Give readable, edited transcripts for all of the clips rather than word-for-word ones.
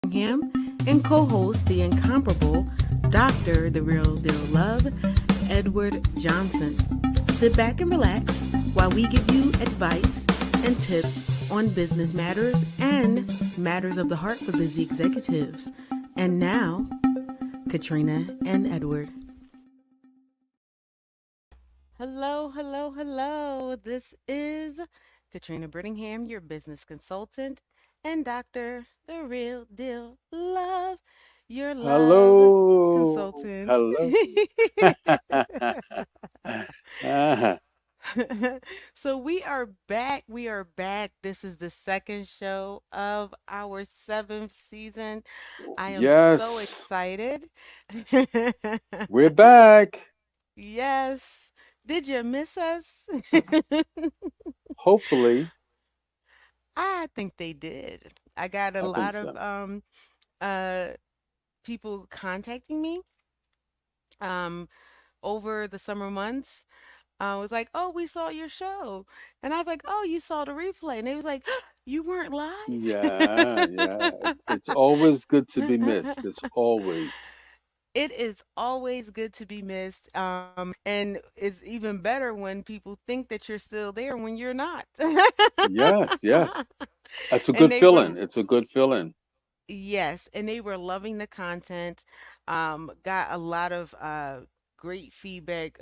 Brittingham and co host the incomparable Dr. The Real Deal Love, Edward Johnson. Sit back and relax while we give you advice and tips on business matters and matters of the heart for busy executives. And now, Katrina and Edward. Hello, hello, hello. This is Katrina Brittingham, your business consultant, and Dr. The Real Deal Love, your love Hello. consultant. Hello. Ah, So we are back. We are back. This is the second show of our seventh season. I am so yes, excited. we're back. Yes. Did you miss us? Hopefully, I think they did. I got a I think lot of so. uh people contacting me um over the summer months. I was like, "Oh, we saw your show." And I was like, "Oh, you saw the replay." And they was like, "You weren't live?" Yeah, yeah. It's always good to be missed. It's always. It is always good to be missed. And it's even better when people think that you're still there when you're not. Yes, yes. That's a And good they were feeling. It's a good feeling. Yes, and they were loving the content. Got a lot of great feedback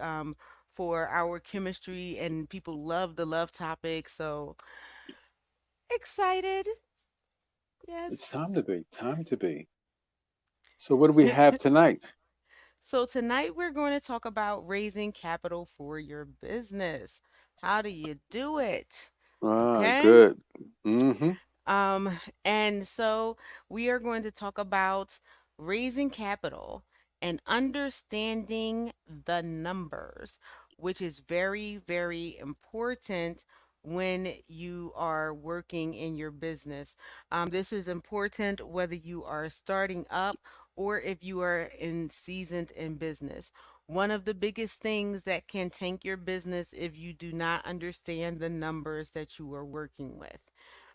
for our chemistry, and people love the love topic. So excited. It's Yes. time to be. Time to be. So, what do we have tonight? So tonight we're going to talk about raising capital for your business. How do you do it? Ah, Okay. good. Mm-hmm. And so we are going to talk about raising capital and understanding the numbers, which is very, very important when you are working in your business. This is important whether you are starting up or if you are in seasoned in business. One of the biggest things that can tank your business if you do not understand the numbers that you are working with.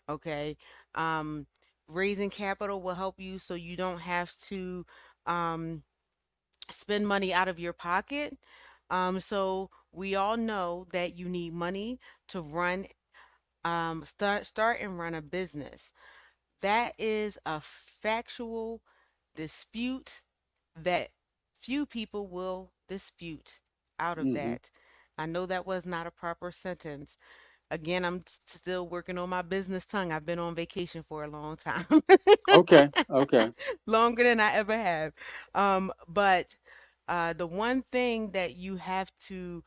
Okay. Um, Raising capital will help you so you don't have to um, spend money out of your pocket. So we all know that you need money to start and run a business. That is a factual dispute that few people will dispute out of Mm-hmm. that. I know that was not a proper sentence. Again, I'm still working on my business tongue. I've been on vacation for a long time, Okay. Okay. longer than I ever have. But the one thing that you have to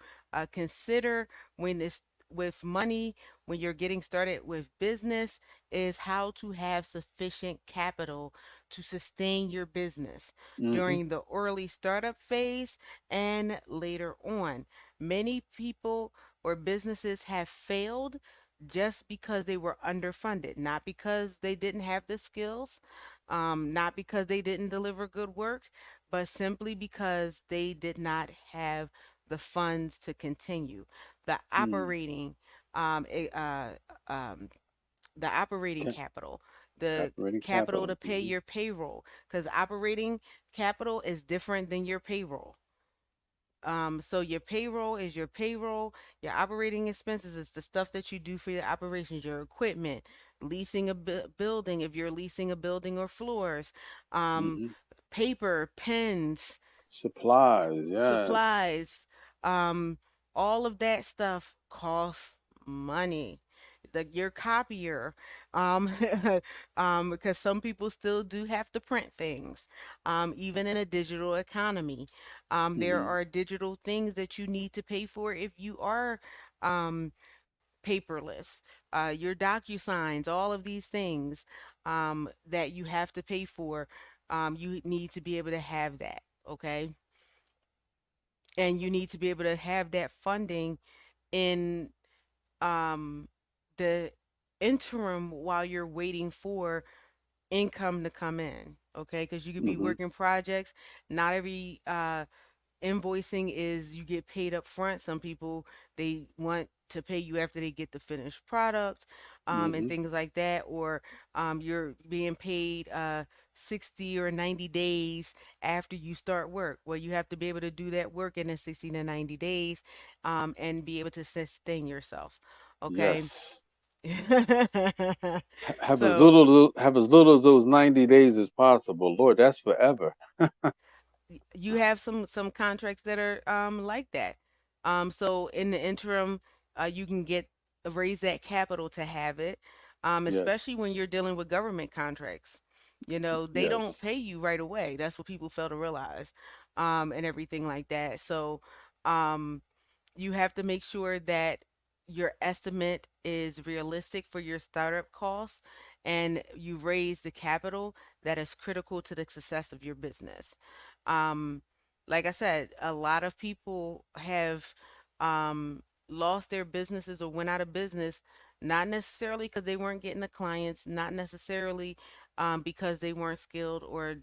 consider when it's with money, when you're getting started with business, is how to have sufficient capital to sustain your business Mm-hmm. during the early startup phase and later on. Many people or businesses have failed just because they were underfunded, not because they didn't have the skills, not because they didn't deliver good work, but simply because they did not have the funds to continue. The Mm. operating, um, eh, uh, um, the operating Okay. capital, the Operating capital capital. to pay your payroll, because operating capital is different than your payroll. So your payroll is your payroll. Your operating expenses is the stuff that you do for your operations, your equipment, leasing a building if you're leasing a building or floors, um, Mm-hmm. paper, pens, Supplies, yes. supplies, um, all of that stuff costs money. Your copier, um, because some people still do have to print things, even in a digital economy. There Mm-hmm. are digital things that you need to pay for if you are um, paperless. Your DocuSigns, all of these things that you have to pay for, you need to be able to have that. Okay, and you need to be able to have that funding in um, the interim while you're waiting for income to come in. Okay, because you could be Mm-hmm. working projects. Not every invoicing is you get paid up front. Some people they want to pay you after they get the finished product. and Mhm. things like that, or you're being paid 60 or 90 days after you start work. Well, you have to be able to do that work in the 60 to 90 days and be able to sustain yourself. Okay. Yes. So Have as little as those 90 days as possible. Lord, that's forever. you have some contracts that are like that. So in the interim, you can get raise that capital to have it, Yes. especially when you're dealing with government contracts. You know, they don't Yes. pay you right away. That's what people fail to realize, and everything like that. So, um, you have to make sure that your estimate is realistic for your startup costs and you raise the capital that is critical to the success of your business. Um, like I said, a lot of people have lost their businesses or went out of business, not necessarily because they weren't getting the clients, not necessarily because they weren't skilled or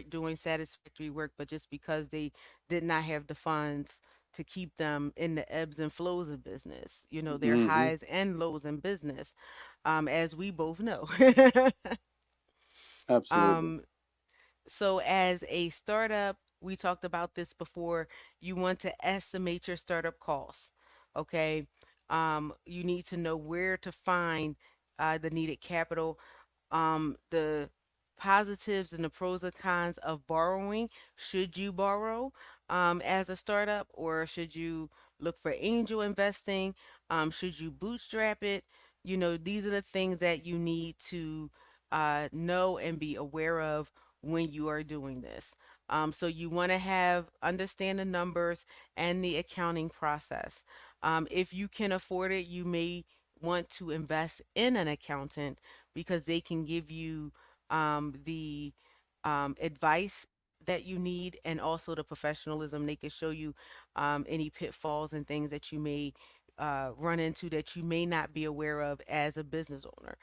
doing satisfactory work, but just because they did not have the funds to keep them in the ebbs and flows of business, you know, their Mhm. highs and lows in business, as we both know. Absolutely. um, so, as a startup, we talked about this before, you want to estimate your startup costs. Okay. You need to know where to find the needed capital, the positives and the pros and cons of borrowing. Should you borrow as a startup, or should you look for angel investing? Should you bootstrap it? You know, these are the things that you need to know and be aware of when you are doing this. So you want to have understand the numbers and the accounting process. If you can afford it, you may want to invest in an accountant because they can give you the advice that you need and also the professionalism. They can show you any pitfalls and things that you may run into that you may not be aware of as a business owner.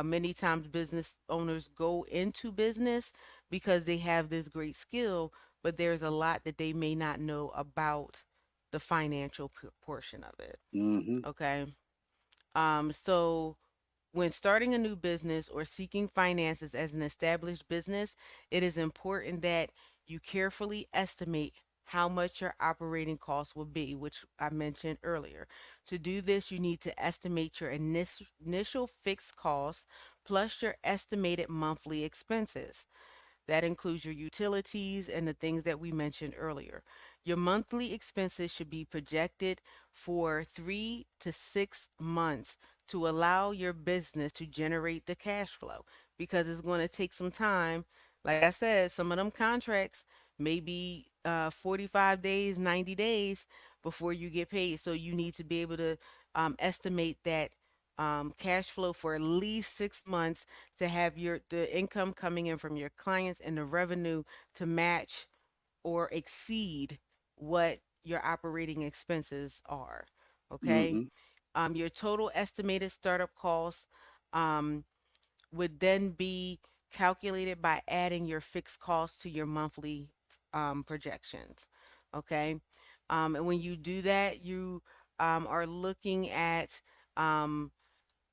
Many times, business owners go into business because they have this great skill, but there's a lot that they may not know about the financial portion of it. Mhm. Okay. So when starting a new business or seeking finances as an established business, it is important that you carefully estimate how much your operating costs will be, which I mentioned earlier. To do this, you need to estimate your initial fixed costs plus your estimated monthly expenses. That includes your utilities and the things that we mentioned earlier. Your monthly expenses should be projected for 3 to 6 months to allow your business to generate the cash flow because it's going to take some time. Like I said, some of them contracts may be 45 days, 90 days before you get paid. So you need to be able to estimate that cash flow for at least 6 months to have your the income coming in from your clients and the revenue to match or exceed what your operating expenses are. Okay. Mhm. Your total estimated startup costs um, would then be calculated by adding your fixed costs to your monthly projections. Okay. And when you do that, you are looking at um,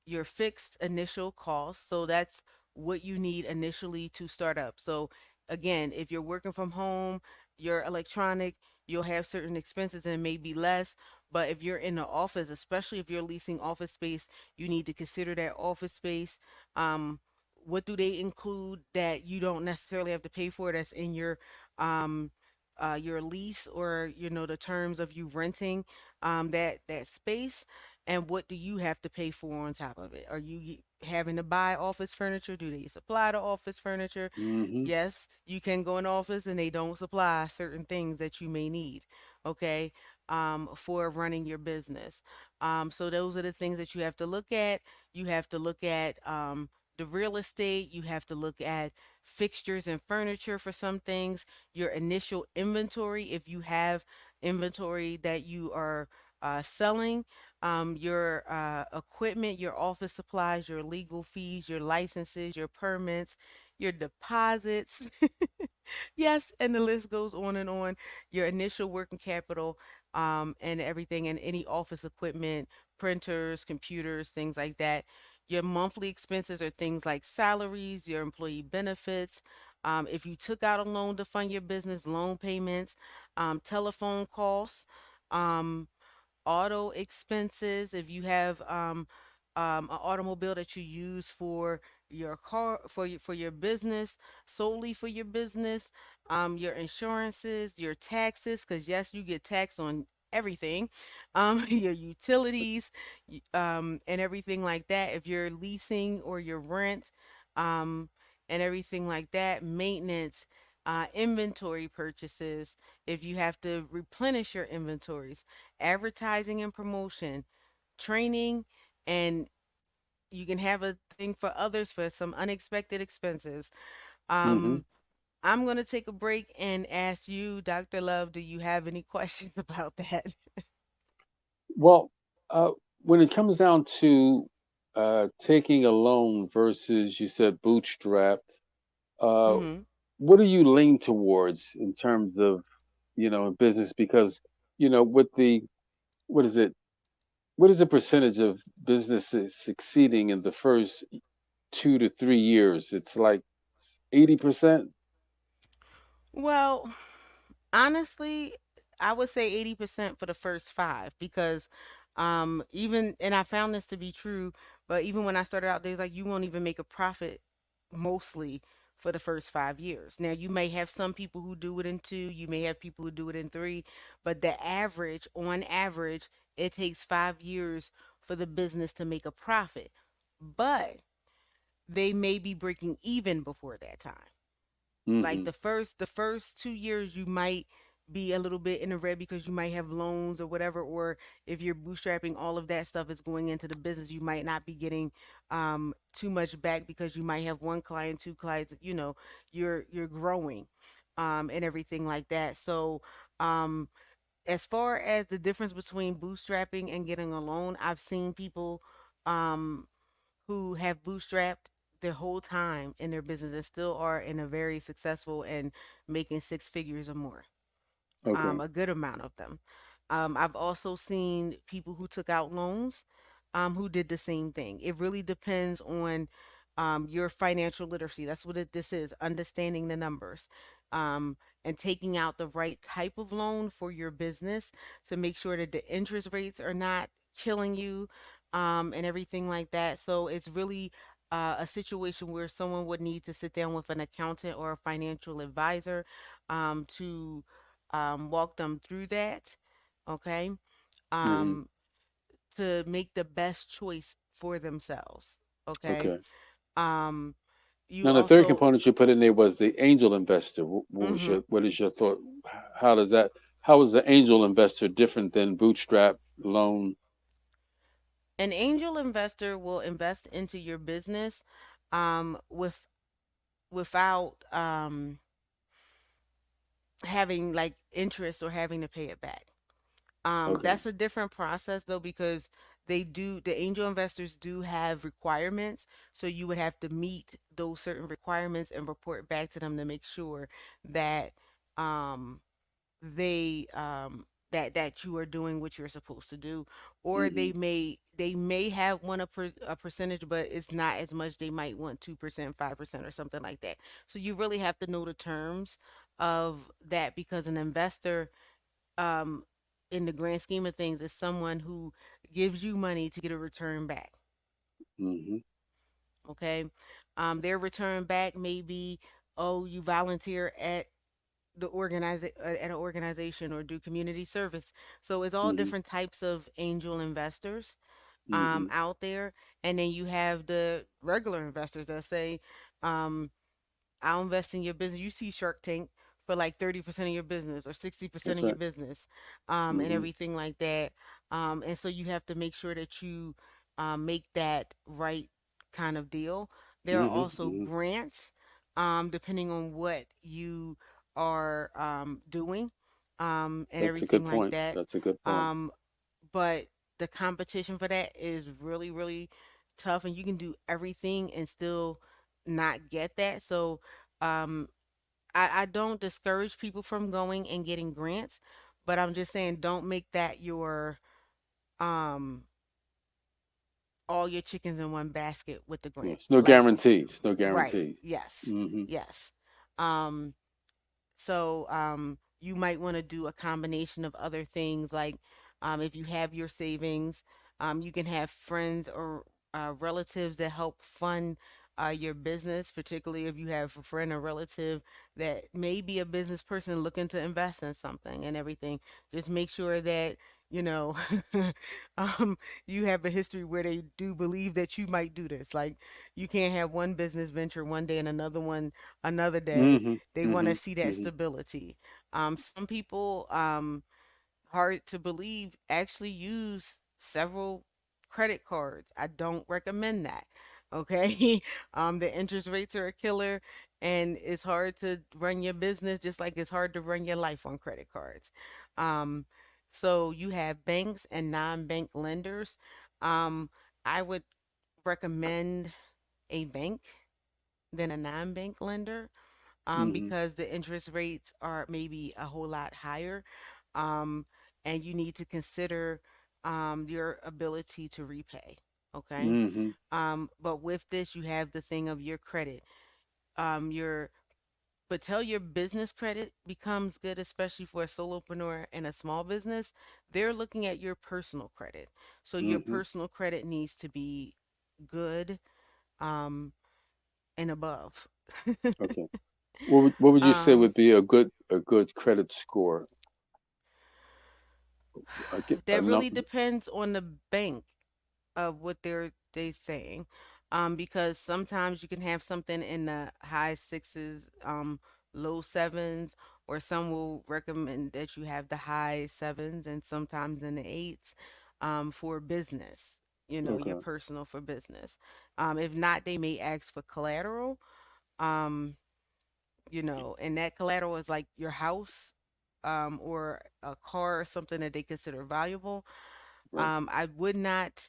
your fixed initial cost. So that's what you need initially to start up. So again, if you're working from home, you're electronic, you'll have certain expenses and it may be less. But if you're in the office, especially if you're leasing office space, you need to consider that office space. Um, what do they include that you don't necessarily have to pay for that's in um, your lease or the terms of you renting that space, and what do you have to pay for on top of it? Are you having to buy office furniture? Do they supply the office furniture? Mhm. Yes, you can go in office and they don't supply certain things that you may need, okay, for running your business. So those are the things that you have to look at. You have to look at the real estate. You have to look at fixtures and furniture for some things. Your initial inventory, if you have inventory that you are selling, your equipment, your office supplies, your legal fees, your licenses, your permits, your deposits. Yes, and the list goes on and on. Your initial working capital, and everything, and any office equipment, printers, computers, things like that. Your monthly expenses are things like salaries, your employee benefits. If you took out a loan to fund your business, loan payments, telephone costs, um, auto expenses, if you have an automobile that you use for your car, for your business, solely for your business, your insurances, your taxes, because yes, you get taxed on everything, your utilities, and everything like that. If you're leasing or your rent, um, and everything like that, maintenance, inventory purchases, if you have to replenish your inventories, advertising and promotion, training, and you can have a thing for others for some unexpected expenses. Hmm. Um, I'm going to take a break and ask you, Dr. Love, do you have any questions about that? Well, when it comes down to taking a loan versus, you said, bootstrap, uh, Hmm. what do you lean towards in terms of, in business? Because, with the, what is it? What is the percentage of businesses succeeding in the first 2 to 3 years? It's like 80%. Well, honestly, I would say 80% for the first five because even and I found this to be true, but even when I started out, there's like you won't even make a profit mostly for the first 5 years. Now you may have some people who do it in two, you may have people who do it in three, but the average, on average, it takes 5 years for the business to make a profit. But they may be breaking even before that time. Like Hmm. the first 2 years you might be a little bit in the red because you might have loans or whatever, or if you're bootstrapping, all of that stuff is going into the business, you might not be getting too much back because you might have one client, two clients, you're growing, and everything like that. So um as far as the difference between bootstrapping and getting a loan, I've seen people um who have bootstrapped their whole time in their business and still are in a very successful and making six figures or more, Okay. a good amount of them. I've also seen people who took out loans, who did the same thing. It really depends on your financial literacy. That's what this is, understanding the numbers, and taking out the right type of loan for your business to make sure that the interest rates are not killing you, and everything like that. So it's really a situation where someone would need to sit down with an accountant or a financial advisor, to walk them through that, okay, Hmm. um, to make the best choice for themselves, okay. Okay. Um, you Now, the third also, component you put in there was the angel investor. mhm. What is your thought? How does that, how is the angel investor different than bootstrap loan? An angel investor will invest into your business, with without having like interest or having to pay it back. Okay. That's a different process though because the angel investors do have requirements, so you would have to meet those certain requirements and report back to them to make sure that um they that you are doing what you're supposed to do, or Hmm. they may have want a percentage, but it's not as much. They might want 2%, 5%, or something like that. So you really have to know the terms of that because an investor, um, in the grand scheme of things, is someone who gives you money to get a return back. Hmm. Okay, their return back may be, oh, you volunteer at at an organization or do community service. So it's all Hmm. different types of angel investors Hmm. out there, and then you have the regular investors that say, um, I'll invest in your business. You see Shark Tank for like 30% of your business or 60% That's of your right. business, and Hmm. everything like that. And so you have to make sure that you make that right kind of deal. There are Hmm. also Hmm. grants, depending on what you are doing, and That's a everything good like point. that. That's a good point. Um, but the competition for that is really, really tough, and you can do everything and still not get that. So, um, I don't discourage people from going and getting grants, but I'm just saying don't make that your um all your chickens in one basket with the Yes. grants. No Like, guarantees. No right. guarantees. Yes. Hmm. Yes. Um, so you might want to do a combination of other things, like if you have your savings, you can have friends or relatives that help fund your business, particularly if you have a friend or relative that may be a business person looking to invest in something and everything. Just make sure that, you know, um, you have a history where they do believe that you might do this. Like, you can't have one business venture one day and another one another day. Hmm. They want to Hmm. see that Hmm. stability. Some people, hard to believe, actually use several credit cards. I don't recommend that. Okay. The interest rates are a killer, and it's hard to run your business just like it's hard to run your life on credit cards. Um, so you have banks and non-bank lenders. Um, I would recommend a bank than a non-bank lender, Hmm. because the interest rates are maybe a whole lot higher. Um, and you need to consider your ability to repay. Okay. Hmm. But with this, you have the thing of your credit. Your But till your business credit becomes good, especially for a solopreneur and a small business, they're looking at your personal credit. So your Hmm. personal credit needs to be good, um, and above. Okay. What would you say um, would be a good credit score? I get a that really number. depends on the bank of what they saying, because sometimes you can have something in the high sixes, low sevens, or some will recommend that you have the high sevens and sometimes in the eights, for business. Your Okay. personal for business. If not, they may ask for collateral. Um, and that collateral is like your house, or a car or something that they consider valuable. Right. I would not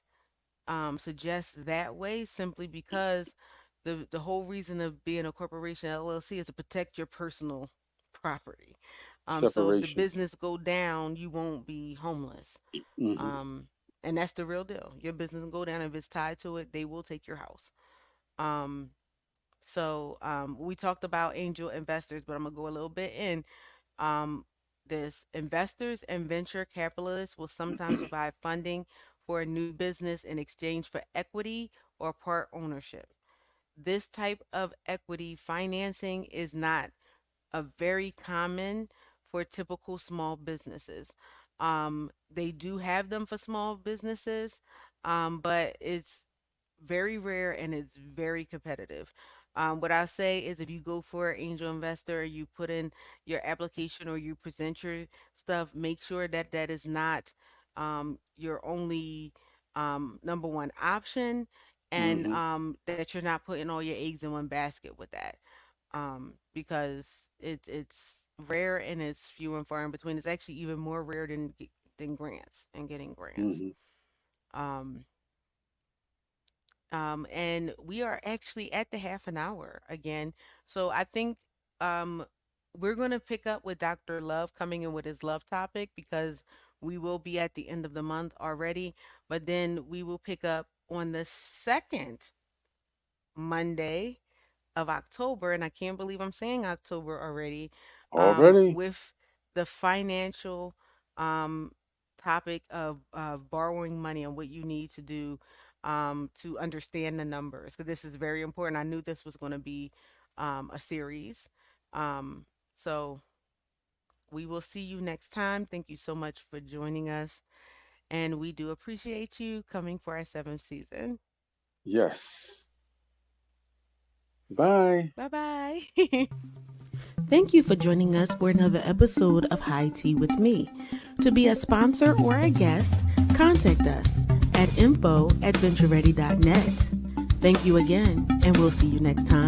suggest that way, simply because the whole reason of being a corporation LLC is to protect your personal property. So if the Separation. business go down, you won't be homeless. Hmm. Um, and that's the real deal. Your business will go down. If it's tied to it, they will take your house. Um, we talked about angel investors, but I'm gonna go a little bit in. Um, this investors and venture capitalists will sometimes provide funding for a new business in exchange for equity or part ownership. This type of equity financing is not a very common for typical small businesses. They do have them for small businesses, but it's very rare and it's very competitive. What I say is, if you go for an angel investor, you put in your application or you present your stuff, make sure that that is not your only number one option, and Hmm. that you're not putting all your eggs in one basket with that, because it's rare and it's few and far in between. It's actually even more rare than grants and getting grants. Hmm. Um, and we are actually at the half an hour again. So I think um, we're going to pick up with Dr. Love coming in with his love topic, because we will be at the end of the month already. But then we will pick up on the second Monday of October, and I can't believe I'm saying October already, Already? with the financial um, topic of borrowing money and what you need to do to understand the numbers. Because this is very important. I knew this was going to be a series. Um, so we will see you next time. Thank you so much for joining us. And we do appreciate you coming for our seventh season. Yes. Bye. Bye bye. Thank you for joining us for another episode of High Tea with Me. To be a sponsor or a guest, contact us at info@ventureready.net. Thank you again, and we'll see you next time.